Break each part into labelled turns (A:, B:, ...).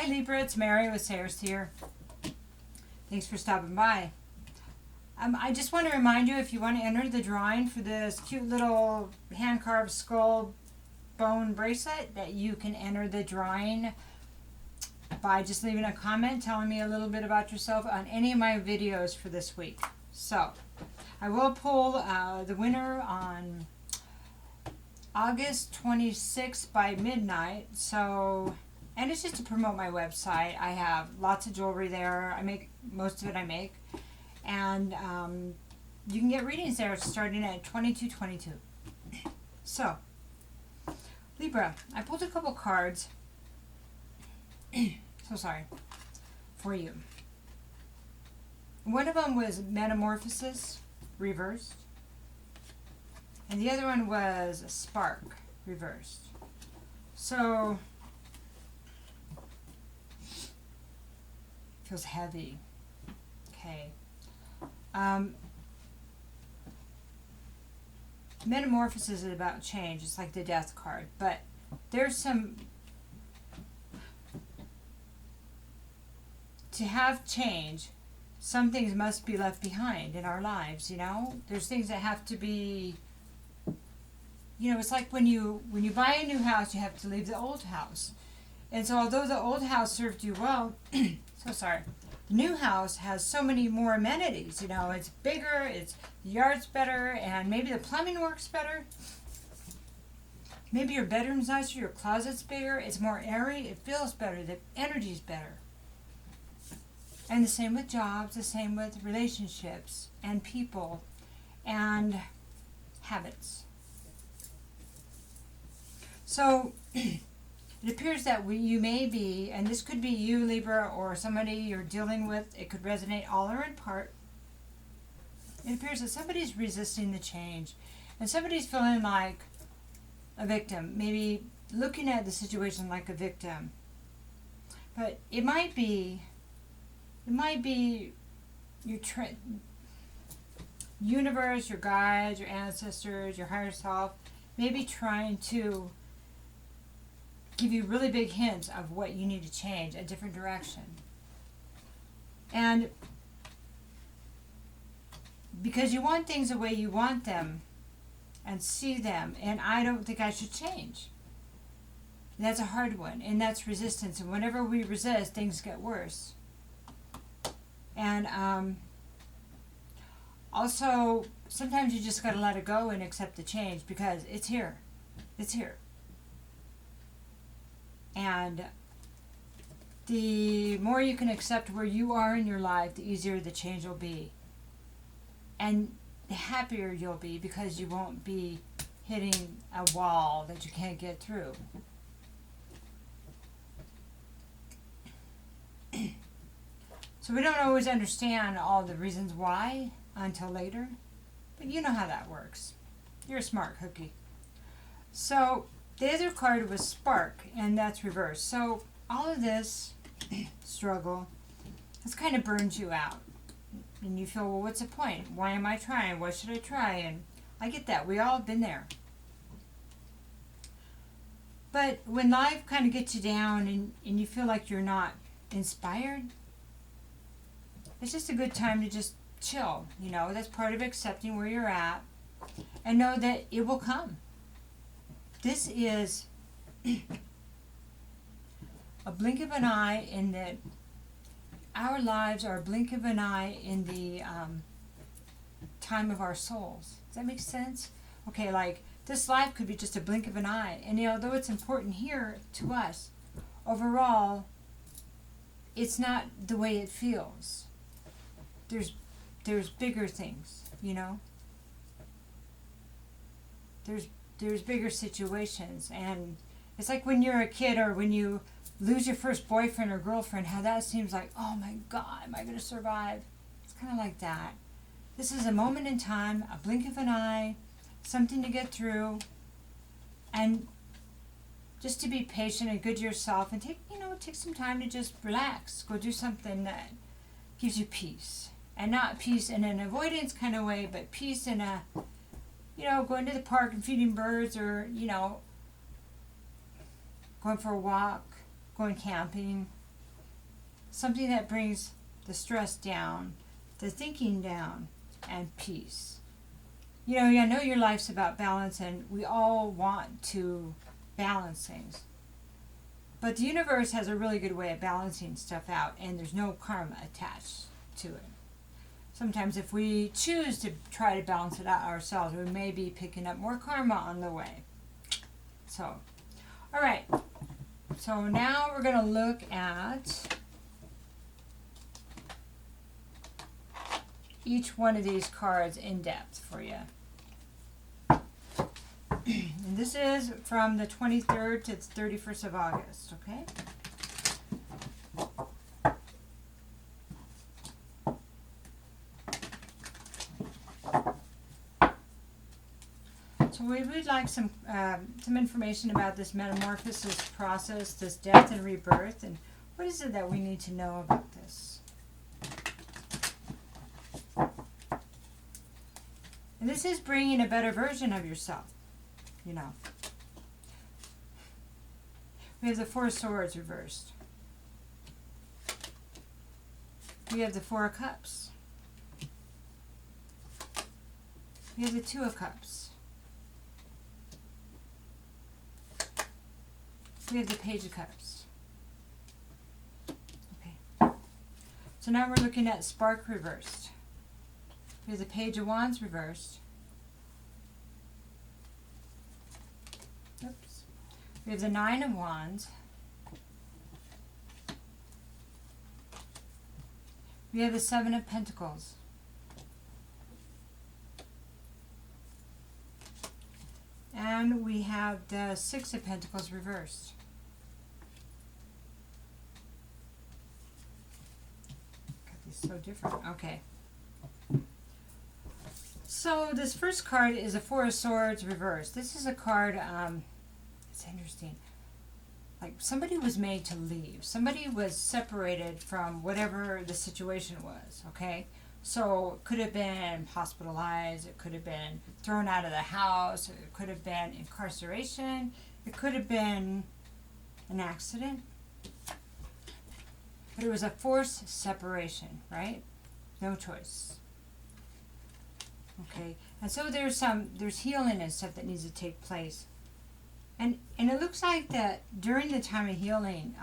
A: Hi Libra, it's Mary with Sayre Seer. Thanks for stopping by. I just want to remind you, if you want to enter the drawing for this cute little hand-carved skull bone bracelet, that you can enter the drawing by just leaving a comment telling me a little bit about yourself on any of my videos for this week. So, I will pull the winner on August 26th by midnight. So, and it's just to promote my website. I have lots of jewelry there. Most of it I make. And you can get readings there starting at $22.22. So, Libra, I pulled a couple cards. So sorry. For you. One of them was Metamorphosis, reversed. And the other one was Spark, reversed. So, feels heavy. Okay. Metamorphosis is about change. It's like the Death card. But there's some... To have change, some things must be left behind in our lives, you know? There's things that have to be... You know, it's like when you buy a new house, you have to leave the old house. And so although the old house served you well... so sorry. The new house has so many more amenities, you know, it's bigger, the yard's better, and maybe the plumbing works better. Maybe your bedroom's nicer, your closet's bigger, it's more airy, it feels better, the energy's better. And the same with jobs, the same with relationships and people and habits. So, it appears that you may be, and this could be you, Libra, or somebody you're dealing with. It could resonate all or in part. It appears that somebody's resisting the change. And somebody's feeling like a victim. Maybe looking at the situation like a victim. But it might be your universe, your guides, your ancestors, your higher self, maybe trying to give you really big hints of what you need to change, a different direction. And because you want things the way you want them and see them, and I don't think I should change. And that's a hard one, and that's resistance. And whenever we resist, things get worse. And also, sometimes you just got to let it go and accept the change because it's here. It's here. And the more you can accept where you are in your life, the easier the change will be. And the happier you'll be because you won't be hitting a wall that you can't get through. So we don't always understand all the reasons why until later. But you know how that works. You're a smart cookie. So the other card was Spark, and that's reversed. So all of this struggle, this kind of burns you out. And you feel, well, what's the point? Why am I trying? What should I try? And I get that. We all have been there. But when life kind of gets you down and you feel like you're not inspired, it's just a good time to just chill. You know, that's part of accepting where you're at and know that it will come. This is a blink of an eye in that our lives are a blink of an eye in the time of our souls. Does that make sense? Okay, like this life could be just a blink of an eye. And although it's important here to us, overall, it's not the way it feels. There's bigger things, you know? There's bigger situations, and it's like when you're a kid or when you lose your first boyfriend or girlfriend, how that seems like, oh my God, am I going to survive? It's kind of like that. This is a moment in time, a blink of an eye, something to get through, and just to be patient and good to yourself and take some time to just relax. Go do something that gives you peace. And not peace in an avoidance kind of way, but peace in a, going to the park and feeding birds or, going for a walk, going camping, Something that brings the stress down, the thinking down, and peace. You know, I know your life's about balance, and we all want to balance things. But the universe has a really good way of balancing stuff out, and there's no karma attached to it. Sometimes if we choose to try to balance it out ourselves, we may be picking up more karma on the way. So, all right. So now we're going to look at each one of these cards in depth for you. And this is from the 23rd to the 31st of August, okay? So we would like some information about this metamorphosis process, this death and rebirth, and what is it that we need to know about this? And this is bringing a better version of yourself, you know. We have the Four of Swords reversed. We have the Four of Cups. We have the Two of Cups. We have the Page of Cups. Okay. So now we're looking at Spark reversed. We have the Page of Wands reversed. Oops. We have the Nine of Wands. We have the Seven of Pentacles. And we have the Six of Pentacles reversed. God, these so different. Okay. So this first card is a Four of Swords reversed. This is a card, it's interesting. Like somebody was made to leave. Somebody was separated from whatever the situation was, okay? So it could have been hospitalized, it could have been thrown out of the house, it could have been incarceration, it could have been an accident. But it was a forced separation, right? No choice. Okay, and so there's healing and stuff that needs to take place. And it looks like that during the time of healing,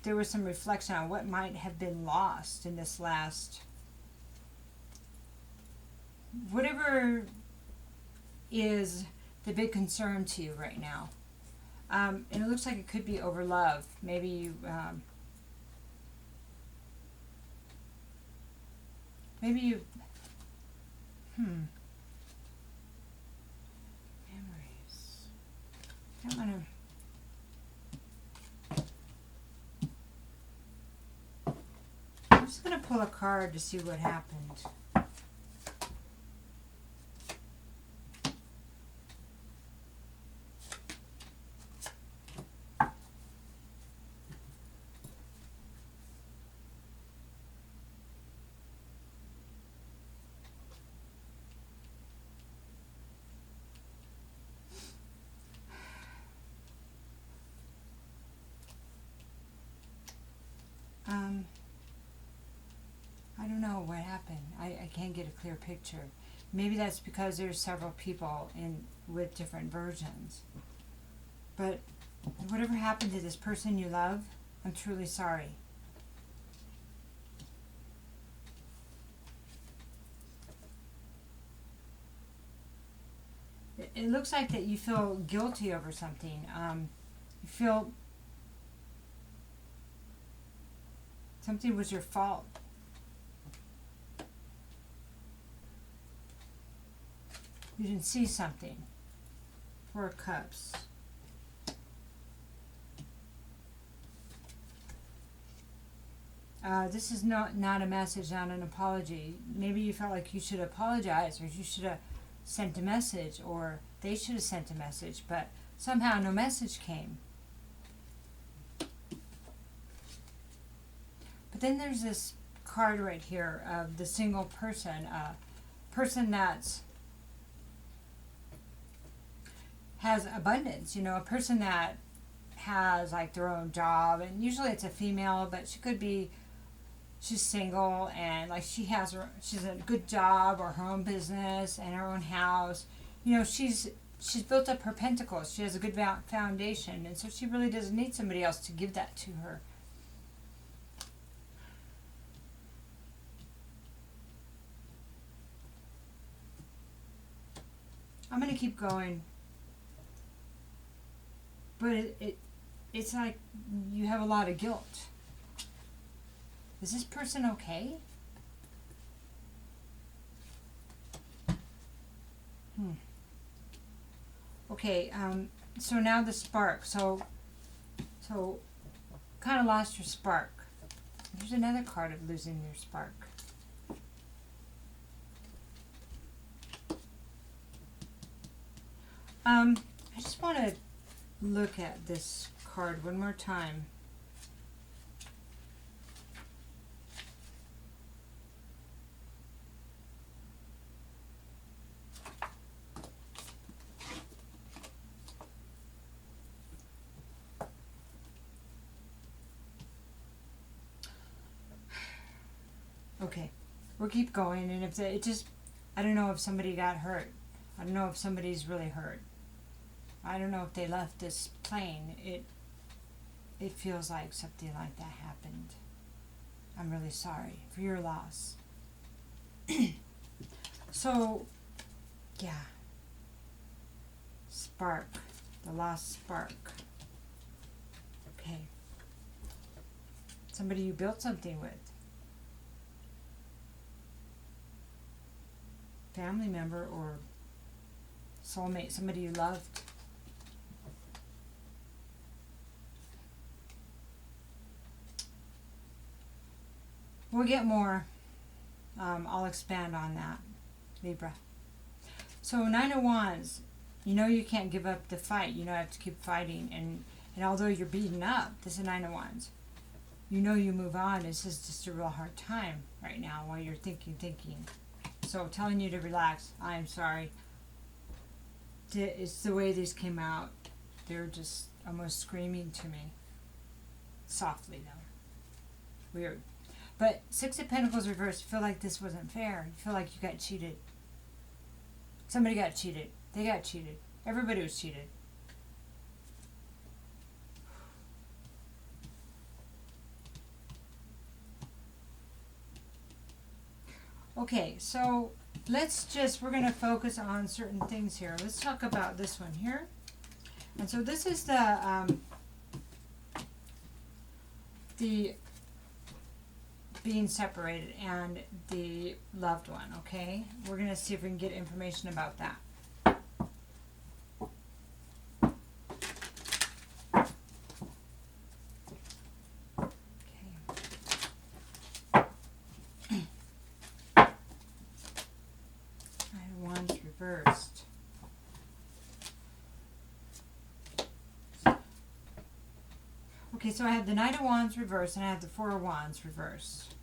A: there was some reflection on what might have been lost in this last, whatever is the big concern to you right now. And it looks like it could be over love. Maybe you, memories. I don't want to. I'm just going to pull a card to see what happened. I don't know what happened. I can't get a clear picture. Maybe that's because there's several people with different versions. But whatever happened to this person you love, I'm truly sorry. It looks like that you feel guilty over something. You feel something was your fault. You didn't see something. Four of Cups. This is not a message, not an apology. Maybe you felt like you should apologize, or you should have sent a message, or they should have sent a message, but somehow no message came. But then there's this card right here of the single person, person that's has abundance, you know, a person that has like their own job, and usually it's a female, but she could be, she's single and like she's a good job or her own business and her own house. You know, she's built up her pentacles. She has a good foundation, and so she really doesn't need somebody else to give that to her. I'm going to keep going. But it's like you have a lot of guilt. Is this person okay? Okay, so now the spark. So kind of lost your spark. Here's another card of losing your spark. I just want to look at this card one more time. Okay, we'll keep going, and if I don't know if somebody got hurt. I don't know if somebody's really hurt. I don't know if they left this plane. It feels like something like that happened. I'm really sorry for your loss. So, yeah. Spark. The lost spark. Okay. Somebody you built something with. Family member or soulmate, somebody you loved. We'll get more. I'll expand on that, Libra. So 9 of Wands, you know you can't give up the fight. You know you have to keep fighting. And although you're beaten up, this is 9 of Wands. You know you move on. This is just a real hard time right now while you're thinking. So telling you to relax. I'm sorry. It's the way these came out. They're just almost screaming to me. Softly though. Weird. But 6 of Pentacles reversed. You feel like this wasn't fair. You feel like you got cheated. Somebody got cheated. They got cheated. Everybody was cheated. Okay, so we're going to focus on certain things here. Let's talk about this one here. And so this is the being separated and the loved one, okay? We're going to see if we can get information about that. Reversed. Okay, so I have the Knight of Wands reversed and I have the 4 of Wands reversed.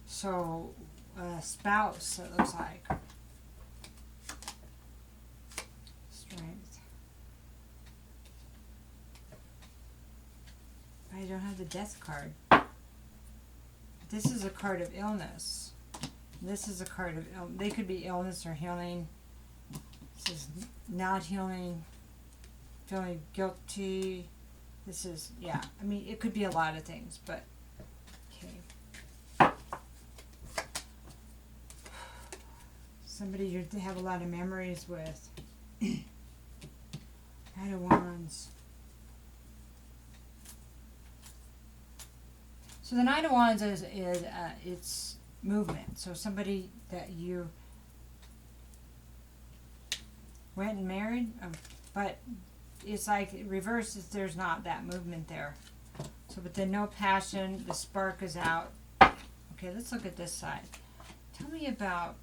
A: So, spouse, it looks like. Strength. I don't have the Death card. This is a card of illness. This is a card of, they could be illness or healing. This is not healing, feeling guilty. This is, yeah, I mean, it could be a lot of things, but, okay. Somebody you have a lot of memories with. Knight of Wands. So the Knight of Wands is it's movement. So somebody that you went and married, but it's like reverses, there's not that movement there. So, but then no passion, the spark is out. Okay, let's look at this side. Tell me about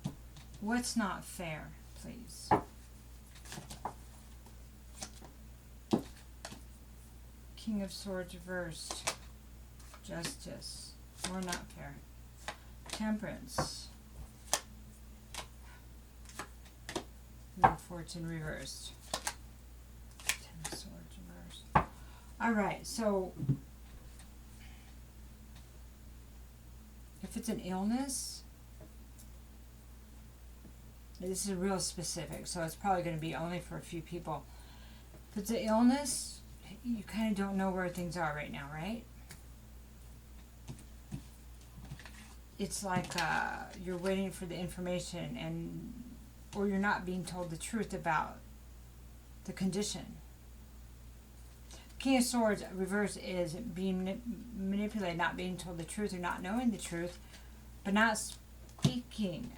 A: what's not fair, please. King of Swords reversed. Justice. Or not fair. Temperance. Wheel of Fortune reversed. Ten of Swords reversed. All right, so if it's an illness, this is real specific, so it's probably going to be only for a few people. If it's an illness, you kind of don't know where things are right now, right? It's like you're waiting for the information, or you're not being told the truth about the condition. King of Swords reverse is being manipulated, not being told the truth or not knowing the truth, but not speaking.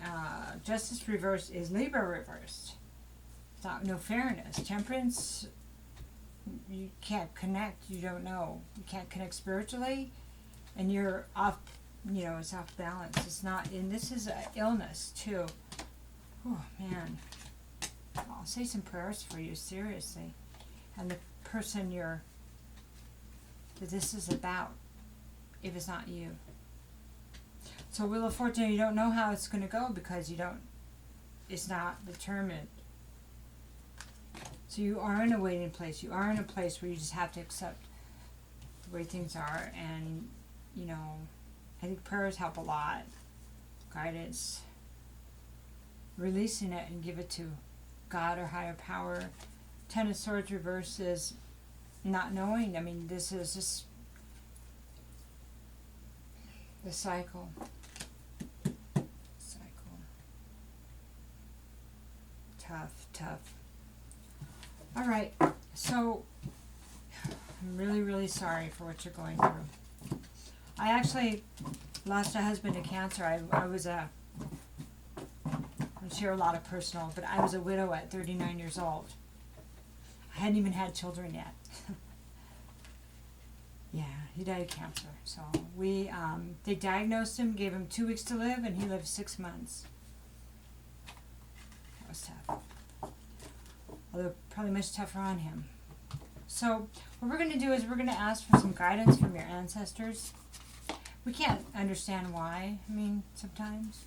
A: Justice reverse is Libra reversed. It's not no fairness. Temperance, you can't connect. You don't know. You can't connect spiritually, and you're off. You know, it's off balance. It's not. And this is an illness too. Oh man, I'll say some prayers for you, seriously, and the person that this is about, if it's not you. So Wheel of Fortune, you don't know how it's going to go because it's not determined. So you are in a waiting place. You are in a place where you just have to accept the way things are. And, you know, I think prayers help a lot. Guidance. Releasing it and give it to God or higher power. Ten of Swords reverse is not knowing. I mean, this is just the cycle. Tough. All right, so I'm really, really sorry for what you're going through. I actually lost a husband to cancer. I share a lot of personal, but I was a widow at 39 years old. I hadn't even had children yet. Yeah, he died of cancer. So they diagnosed him, gave him 2 weeks to live, and he lived 6 months. That was tough. Although probably much tougher on him. So what we're going to do is we're going to ask for some guidance from your ancestors. We can't understand why. I mean, sometimes.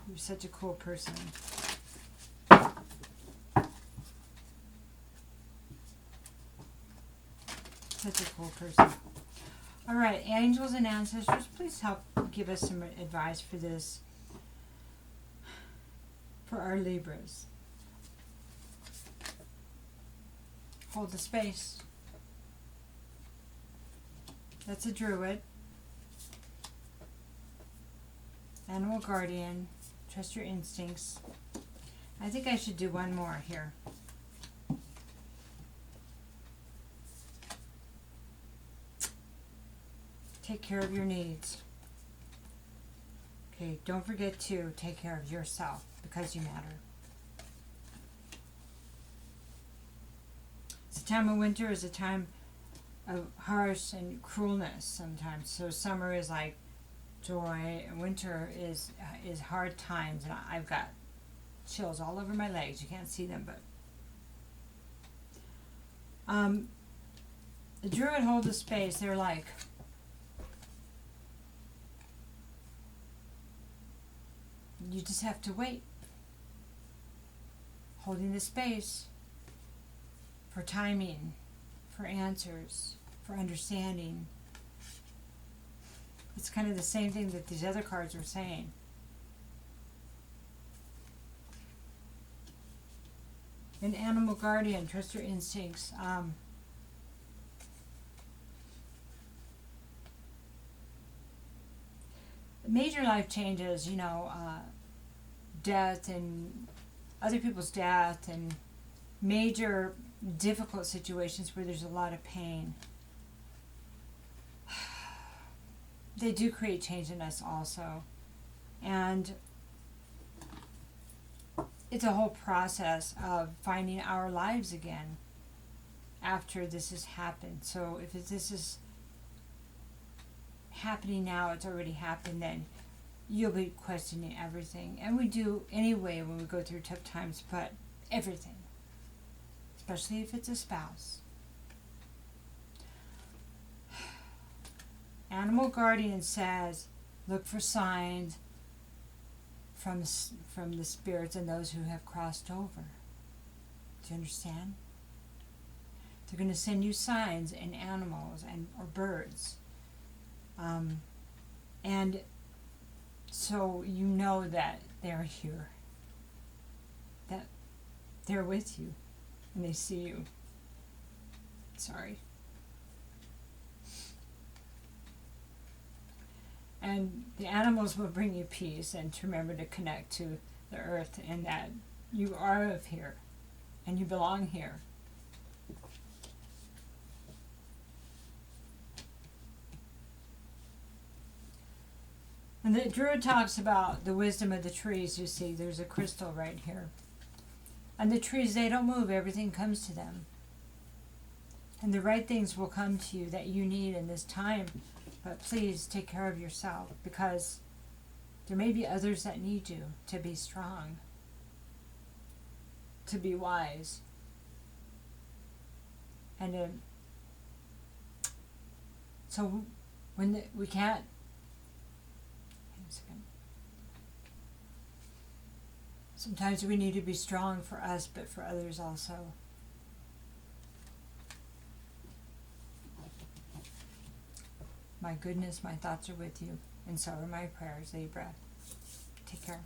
A: You're such a cool person. Such a cool person. All right, angels and ancestors, please help give us some advice for this, for our Libras. Hold the space. That's a druid. Animal guardian. Trust your instincts. I think I should do one more here. Take care of your needs. Okay, don't forget to take care of yourself because you matter. It's a time of winter is a time of harsh and cruelness sometimes. So summer is like joy, and winter is hard times, and I've got chills all over my legs. You can't see them, but the druid holds the space. They're like, you just have to wait, holding the space for timing, for answers, for understanding. It's kind of the same thing that these other cards were saying. An animal guardian, trust your instincts. Major life changes, you know, death and other people's death and major difficult situations where there's a lot of pain. They do create change in us also. And it's a whole process of finding our lives again after this has happened. So if this is happening now, it's already happened, then you'll be questioning everything. And we do anyway when we go through tough times, but everything. Especially if it's a spouse. Animal guardian says, look for signs from the spirits and those who have crossed over. Do you understand? They're going to send you signs and animals or birds. And so you know that they're here. That they're with you and they see you. Sorry. And the animals will bring you peace, and to remember to connect to the earth and that you are of here and you belong here. And the Druid talks about the wisdom of the trees. You see, there's a crystal right here. And the trees, they don't move. Everything comes to them. And the right things will come to you that you need in this time. But please take care of yourself, because there may be others that need you to be strong, to be wise. And so when we can't, hang on a second. Sometimes we need to be strong for us, but for others also. My goodness, my thoughts are with you, and so are my prayers, Libra. Take care.